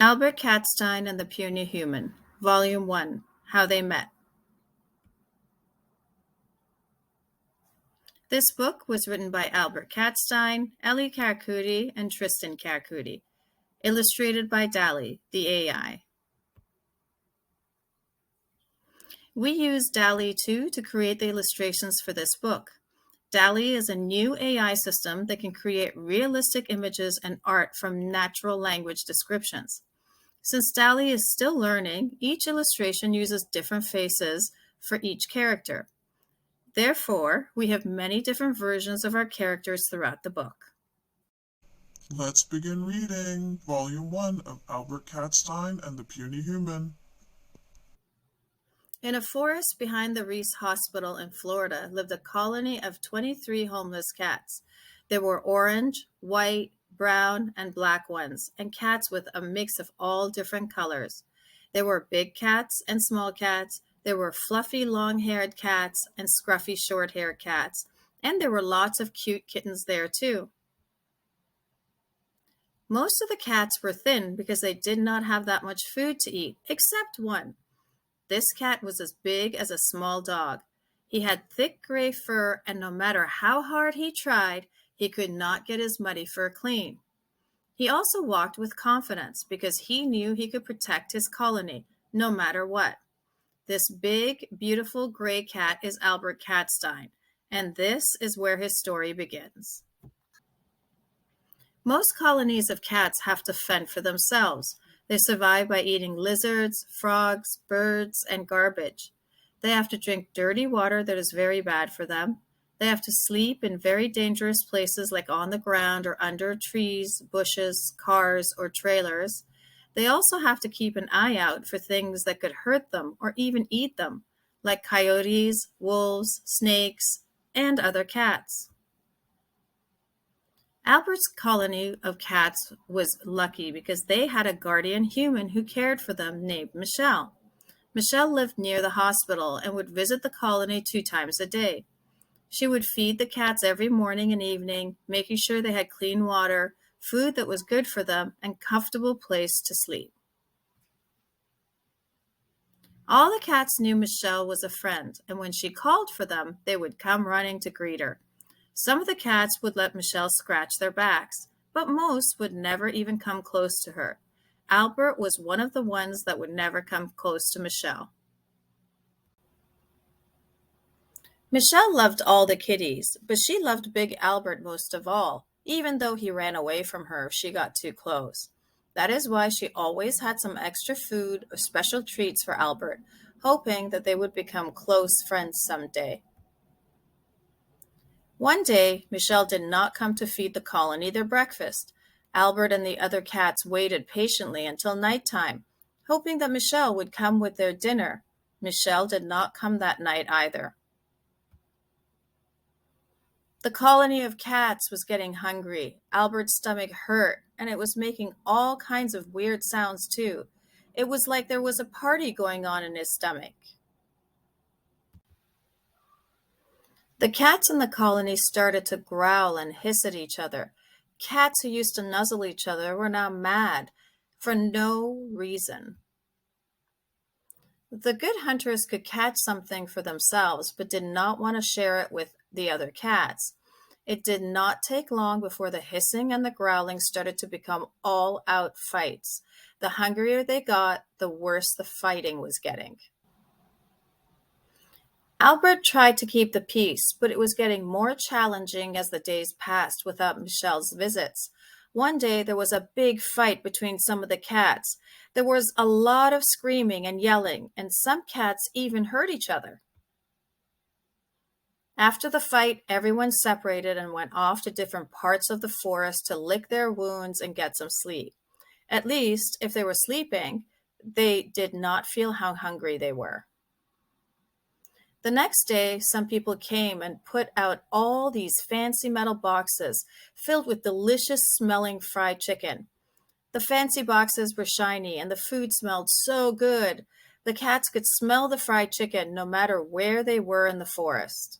Albert Catstein and the Puny Human, Volume 1, How They Met. This book was written by Albert Catstein, Ellie Carcuti, and Tristan Carcuti. Illustrated by Dall-E, the AI. We used Dall-E 2 to create the illustrations for this book. Dall-E is a new AI system that can create realistic images and art from natural language descriptions. Since Dall-E is still learning, each illustration uses different faces for each character. Therefore, we have many different versions of our characters throughout the book. Let's begin reading Volume 1 of Albert Catstein and the Puny Human. In a forest behind the Reese Hospital in Florida lived a colony of 23 homeless cats. There were orange, white, brown, and black ones, and cats with a mix of all different colors. There were big cats and small cats. There were fluffy long-haired cats and scruffy short-haired cats, and there were lots of cute kittens there too. Most of the cats were thin because they did not have that much food to eat, except one. This cat was as big as a small dog. He had thick gray fur, and no matter how hard he tried, he could not get his muddy fur clean. He also walked with confidence because he knew he could protect his colony, no matter what. This big, beautiful gray cat is Albert Catstein, and this is where his story begins. Most colonies of cats have to fend for themselves. They survive by eating lizards, frogs, birds, and garbage. They have to drink dirty water that is very bad for them. They have to sleep in very dangerous places like on the ground or under trees, bushes, cars, or trailers. They also have to keep an eye out for things that could hurt them or even eat them, like coyotes, wolves, snakes, and other cats. Albert's colony of cats was lucky because they had a guardian human who cared for them named Michelle. Michelle lived near the hospital and would visit the colony 2 times a day. She would feed the cats every morning and evening, making sure they had clean water, food that was good for them, and comfortable place to sleep. All the cats knew Michelle was a friend, and when she called for them, they would come running to greet her. Some of the cats would let Michelle scratch their backs, but most would never even come close to her. Albert was one of the ones that would never come close to Michelle. Michelle loved all the kitties, but she loved Big Albert most of all, even though he ran away from her if she got too close. That is why she always had some extra food or special treats for Albert, hoping that they would become close friends someday. One day, Michelle did not come to feed the colony their breakfast. Albert and the other cats waited patiently until nighttime, hoping that Michelle would come with their dinner. Michelle did not come that night either. The colony of cats was getting hungry. Albert's stomach hurt, and it was making all kinds of weird sounds too. It was like there was a party going on in his stomach. The cats in the colony started to growl and hiss at each other. Cats who used to nuzzle each other were now mad for no reason. The good hunters could catch something for themselves, but did not want to share it with the other cats. It did not take long before the hissing and the growling started to become all-out fights. The hungrier they got, the worse the fighting was getting. Albert tried to keep the peace, but it was getting more challenging as the days passed without Michelle's visits. One day there was a big fight between some of the cats. There was a lot of screaming and yelling, and some cats even hurt each other. After the fight, everyone separated and went off to different parts of the forest to lick their wounds and get some sleep. At least, if they were sleeping, they did not feel how hungry they were. The next day, some people came and put out all these fancy metal boxes filled with delicious-smelling fried chicken. The fancy boxes were shiny, and the food smelled so good. The cats could smell the fried chicken no matter where they were in the forest.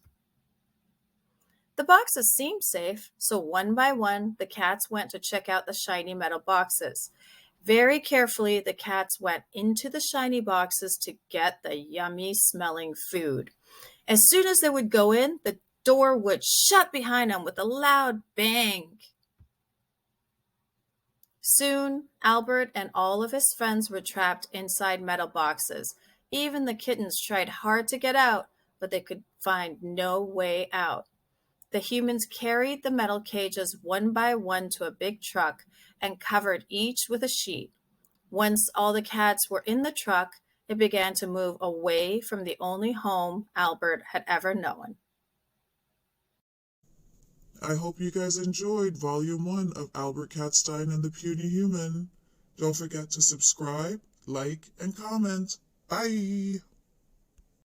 The boxes seemed safe, so one by one, the cats went to check out the shiny metal boxes. Very carefully, the cats went into the shiny boxes to get the yummy smelling food. As soon as they would go in, the door would shut behind them with a loud bang. Soon, Albert and all of his friends were trapped inside metal boxes. Even the kittens tried hard to get out, but they could find no way out. The humans carried the metal cages one by one to a big truck and covered each with a sheet. Once all the cats were in the truck, it began to move away from the only home Albert had ever known. I hope you guys enjoyed Volume 1 of Albert Catstein and the Puny Human. Don't forget to subscribe, like, and comment. Bye!